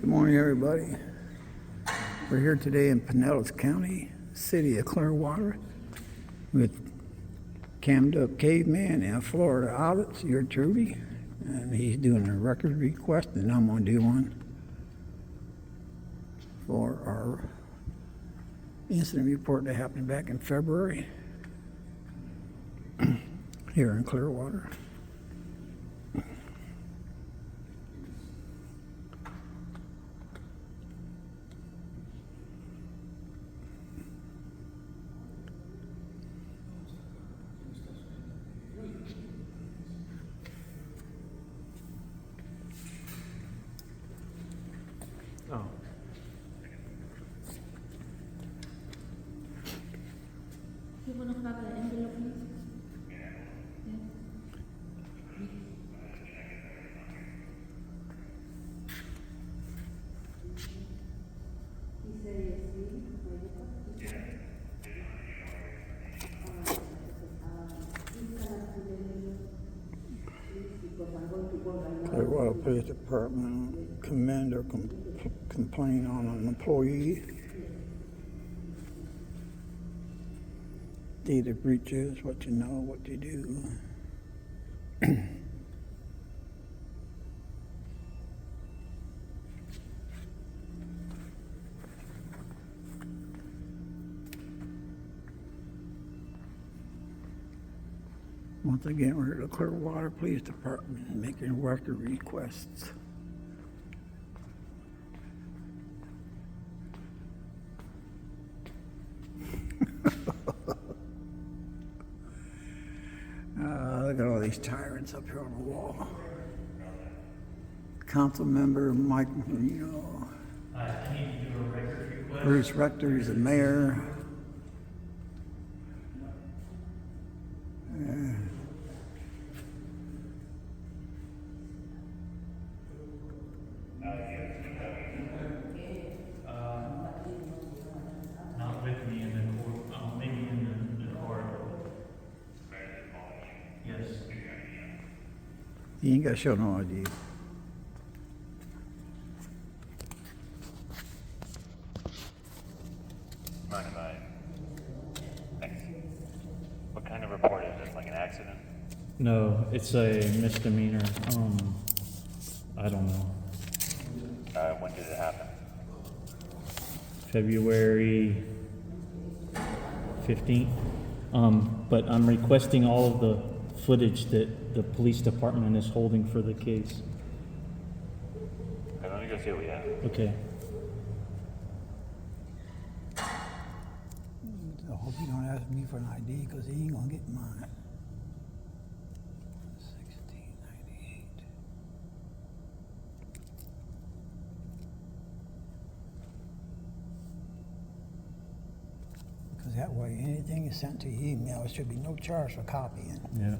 Good morning, everybody. We're here today in Pinellas County, city of Clearwater, with Cammed Up Caveman and Florida Audits, your Trudy. And he's doing a record request, and I'm going to do one for our incident report that happened back in February here in Clearwater. Oh. You want to have the envelope, please? Clearwater Police Department commend or complain on an employee. Data breaches, what you know, what you do. Once again, we're at the Clearwater Police Department making record requests. Look at all these tyrants up here on the wall. Council member Mike, I need to do a record request. Bruce Rector is the mayor. Not with me in the court, maybe in the corridor. Yes. You ain't got to show no ID. Mind if I? Thanks. What kind of report is this? Like an accident? No, it's a misdemeanor. I don't know. When did it happen? February 15th. But I'm requesting all of the footage that the police department is holding for the case. Okay, let me go see what we have. Okay. I hope you don't ask me for an ID because he ain't going to get mine. 1698. Because that way, anything is sent to your email, there should be no charge for copying. Yeah.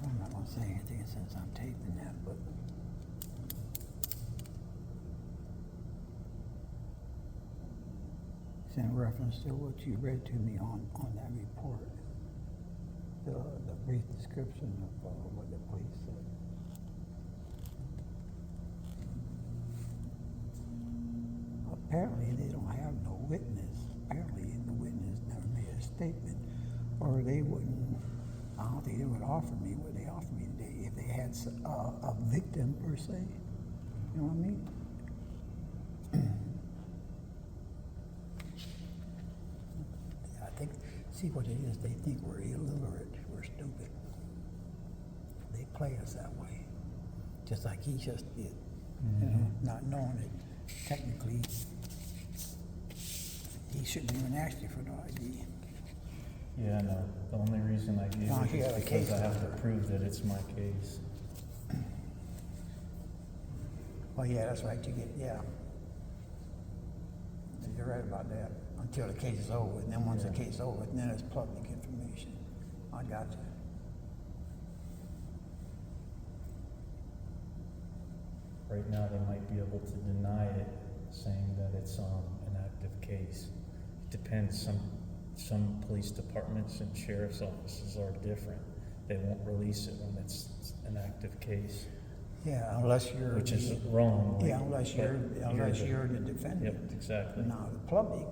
I'm not going to say anything since I'm taping that, but it's in reference to what you read to me on that report. The brief description of what the police said. Apparently, they don't have no witness. Apparently, the witness never made a statement, or they wouldn't. I don't think they would offer me what they offered me today if they had a victim per se. You know what I mean? I think, see what it is, they think we're illiterate, we're stupid. They play us that way, just like he just did. You know, not knowing it technically, he He shouldn't even ask you for no ID. Yeah, no, the only reason I gave As long it as you is have a because case I have to number. prove that it's my case. Oh, yeah, that's right, you get, yeah. You're right about that, until the case is over, and then once the case is over, then it's public information. I got you. Right now, they might be able to deny it, saying that it's an active case. It depends, some police departments and sheriff's offices are different. They won't release it when it's an active case, Yeah, unless you're. which is wrong. Yeah, unless but you're the defendant. Yep, exactly. Now, the public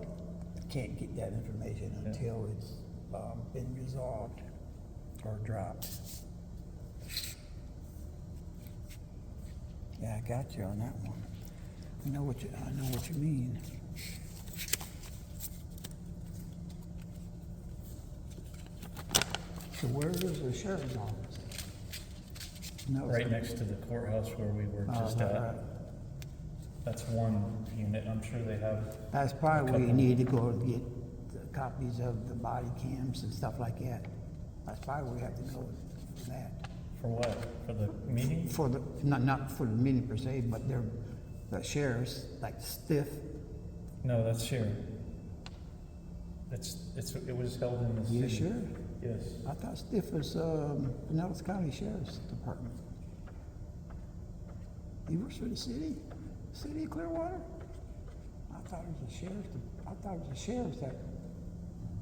can't get that information until it's been resolved or dropped. Yeah, I got you on that one. I know what you mean. So where is the sheriff's office? No, Right next to the courthouse where we were just right. at. That's one unit. I'm sure they have. That's probably where you couple. need to go and get the copies of the body cams and stuff like that. That's probably where you have to go for that. For what? For the meeting? For the, not for the meeting per se, but they're, the sheriffs, like Stiff. No, that's sheriff. It was held in the city. You sure? Yes. I thought Stiff was, Pinellas County Sheriff's Department. He works for the city of Clearwater? I thought it was a sheriff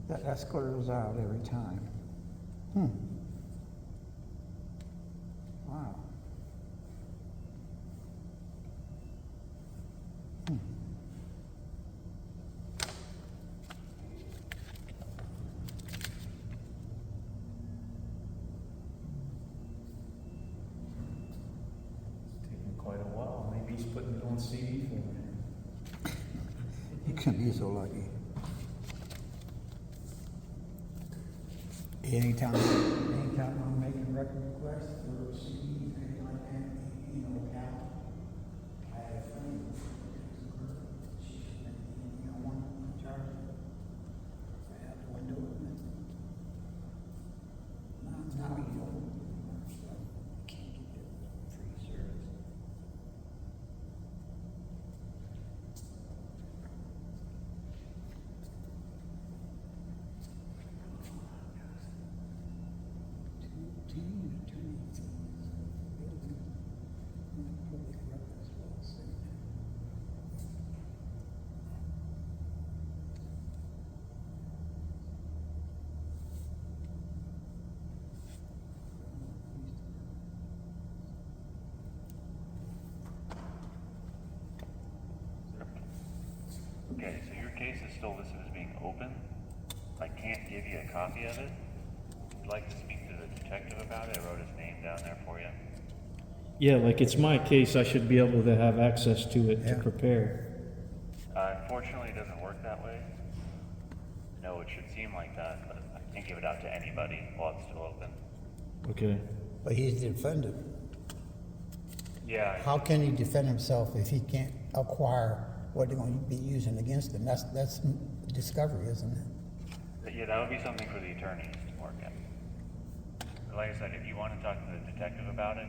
that escorts out every time. Wow. It's taking quite a while. Maybe he's putting it on CD for me. You can be so lucky. Anytime I'm making record requests for CDs, anything like that, account, I had a friend, she, one in charge. I have the window open. Now, can't get the free service. Okay, so your case is still listed as being open. I can't give you a copy of it. Would you like to speak to the detective about it? I wrote his name down there for you. Yeah, like it's my case, I should be able to have access to it to Yeah. prepare. Unfortunately, it doesn't work that way. No, it should seem like that, but I can't give it out to anybody while it's still open. Okay. But he's the defendant. Yeah, How can he defend himself if he can't acquire what they're going to be using against him? That's discovery, isn't it? yeah, that would be something for the attorneys to work at. But like I said, if you want to talk to the detective about it,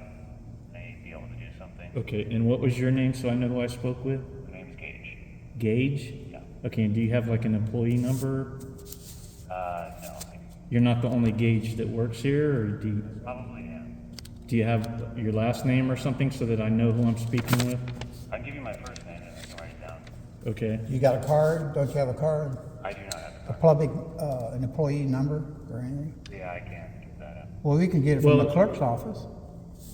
may be able to do something. Okay, and what was your name so I know who I spoke with? The name's Gage. Gage? Yeah. Okay, and do you have like an employee number? No, You're not the only Gage that works here, or probably yeah. do you have your last name or something so that I know who I'm speaking with? I can give you my first name and I can write it down. Okay. You got a card? Don't you have a card? I do not have A public, an employee number or anything? Yeah, I can't give that up. Well, we can get it from Well- the clerk's office.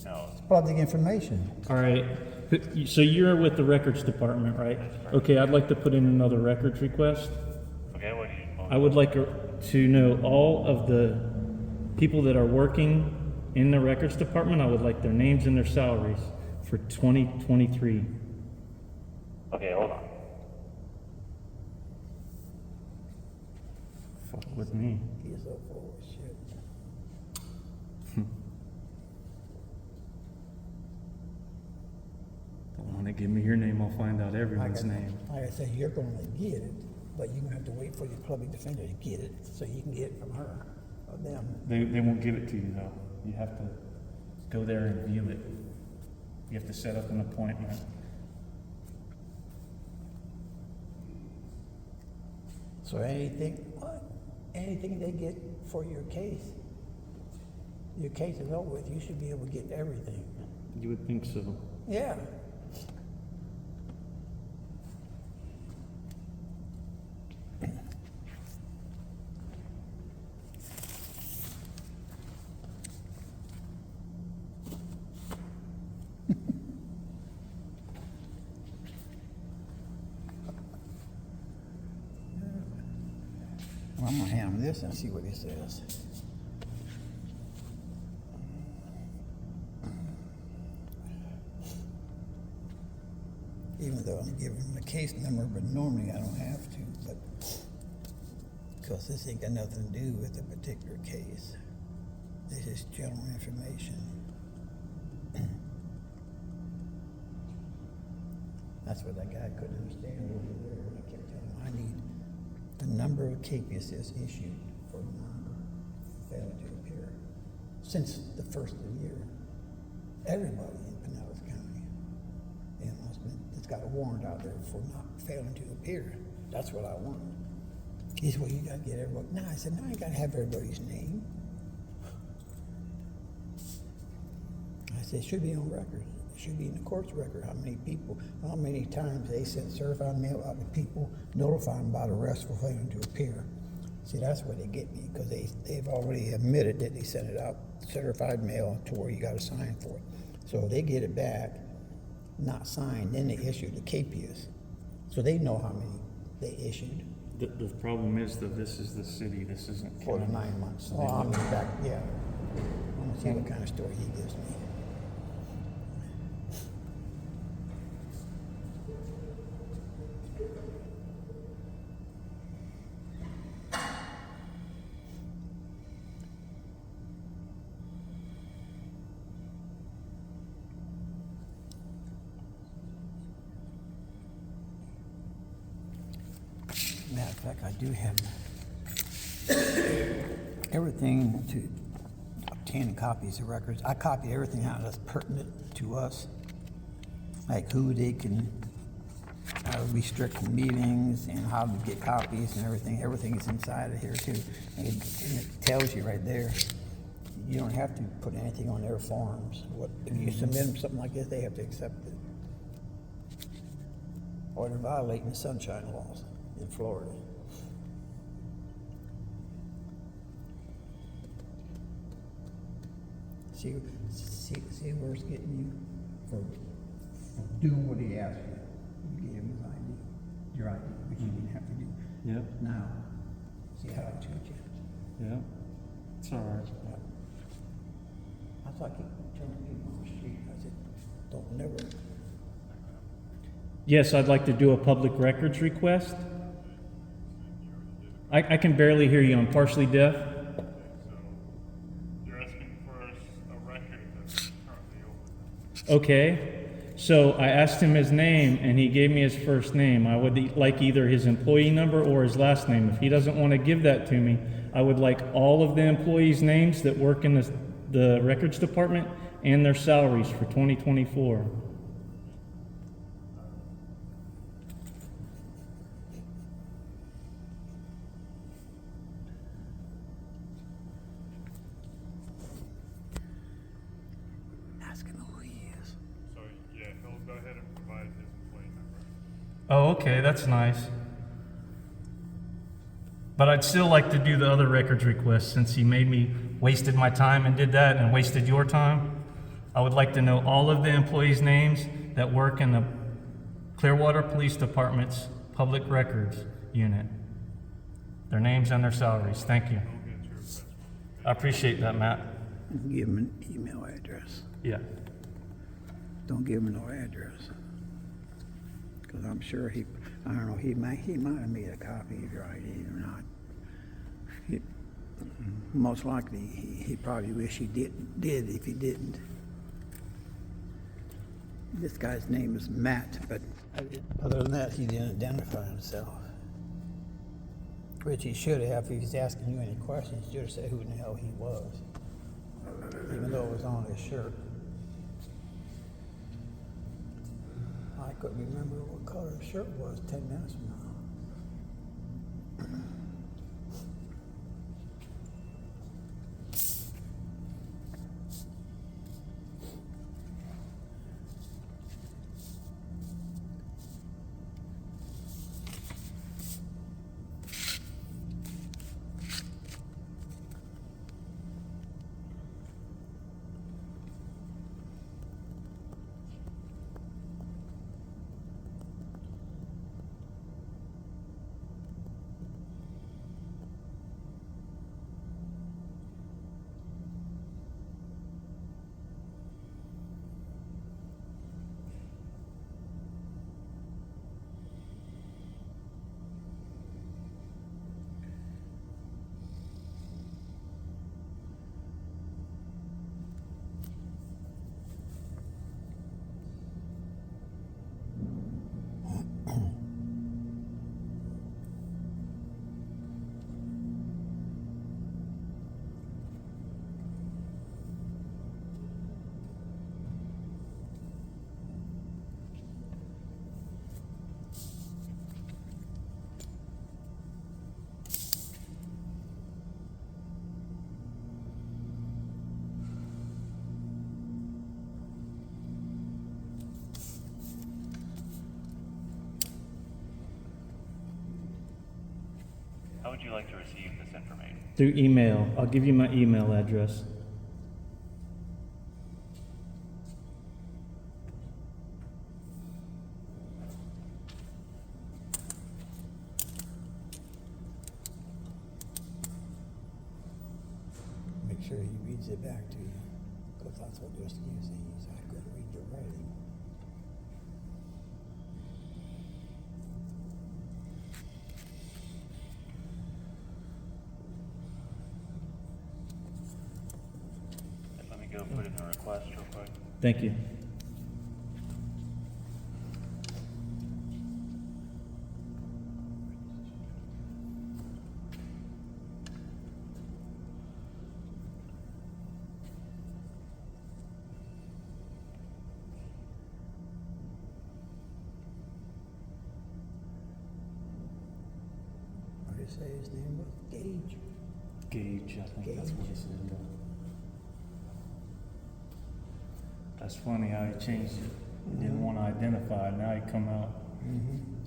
No. It's public information. All right. So you're with the records department, right? Okay, I'd like to put in another records request. Okay, what do you want? I would like to know all of the people that are working in the records department. I would like their names and their salaries for 2023. Okay, hold on. Fuck with me. He's so full of shit. Don't want to give me your name, I'll find out everyone's Like I- name. Like I said, you're going to get it. But you're gonna have to wait for your public defender to get it, so you can get it from her or them. They won't give it to you though. You have to go there and view it. You have to set up an appointment. So anything they get for your case is over with, you should be able to get everything. You would think so. Yeah. Well, I'm gonna hand him this and see what he says. Even though I'm giving him the case number, but normally I don't have to, but because this ain't got nothing to do with the particular case. This is general information. That's what that guy couldn't understand over there. I kept telling him, I need the number of capiases issued for non-failure to appear since the first of the year. Everybody in Pinellas County, you know, it's got a warrant out there for not failing to appear. That's what I want. He said, well, you gotta get everybody. No, I said, no, I gotta have everybody's name. I said, it should be on record. It should be in the court's record how many people, how many times they sent certified mail out to people, notifying them about arrest for failing to appear. See, that's where they get me, because they've already admitted that they sent it out, certified mail, to where you gotta sign for it. So if they get it back, not signed, then they issue the capias. So they know how many they issued. The problem is that this is the city, this isn't For the county. 9 months. Oh, I'm back, yeah. I'm gonna see what kind of story he gives me. Matter of fact, I do have everything to obtain copies of records. I copy everything out that's pertinent to us, like who they can restrict meetings and how to get copies and everything. Everything is inside of here too. And it tells you right there. You don't have to put anything on their forms. If you submit them something like this, they have to accept it. Or they're violating the sunshine laws in Florida. See where it's getting you for doing what he asked you. You gave him his ID, your ID, which you didn't have to do. Yep, Now, see how I treat you. yep. It's all right. That's like telling people on the street. I said, don't never. Yes, I'd like to do a public records request. I can barely hear you. I'm partially deaf. So you're asking for a record that's currently open. Okay. So I asked him his name, and he gave me his first name. I would like either his employee number or his last name. If he doesn't want to give that to me, I would like all of the employees' names that work in the records department and their salaries for 2024. Ask him who he is. So yeah, he'll go ahead and provide his employee number. Oh, okay, that's nice. But I'd still like to do the other records request since he wasted my time and did that and wasted your time. I would like to know all of the employees' names that work in the Clearwater Police Department's Public Records Unit. Their names and their salaries. Thank you. We'll get your request. I appreciate that, Matt. Give him an email address. Yeah. Don't give him no address. Because I'm sure I don't know, he might have made a copy of your ID or not. Most likely, he probably wish he did if he didn't. This guy's name is Matt, but other than that, he didn't identify himself. Which he should have. If he was asking you any questions, he should have said who in the hell he was. Even though it was on his shirt. I couldn't remember what color his shirt was 10 minutes from now. How would you like to receive this information? Through email. I'll give you my email address. Make sure he reads it back to you. Because that's what they're using. I couldn't read your writing. Let me go put in a request real quick. Thank you. What did he say his name was? Gage. Gage, I think that's what he said. Yeah. That's funny how he changed it. He didn't want to identify. Now he come out.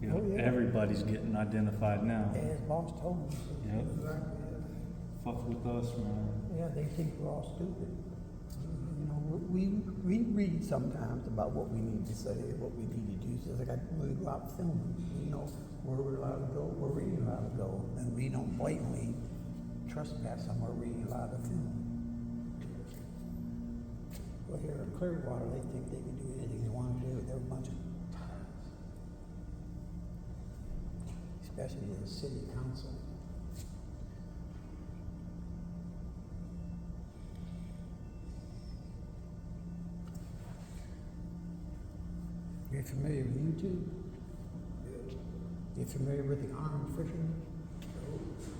You know, Oh, yeah. everybody's getting identified now. Yeah, his boss told me. Yep. Fuck with us, man. Yeah, they think we're all stupid. You know, we read sometimes about what we need to say, what we need to do. So it's like when we go out filming, you know, where we're allowed to go, where we ain't allowed to go, and we don't blatantly trespass somewhere we ain't allowed to film. Well, here in Clearwater, they think they can do anything they want to do. They're a bunch of tyrants, especially the city council. You familiar with YouTube? You familiar with the armed fishermen?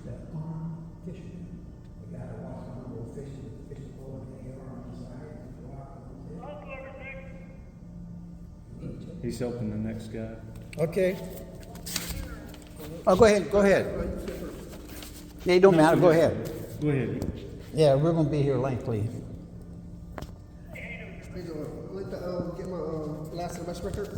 The armed fishermen. The guy that walks on the little fishing pole and they are on the side and go out and fish. He's helping the next guy. Okay. Oh, go ahead. Yeah, it don't matter, go ahead. Go ahead. Yeah, we're gonna be here lengthily. Hey, get my last semester record.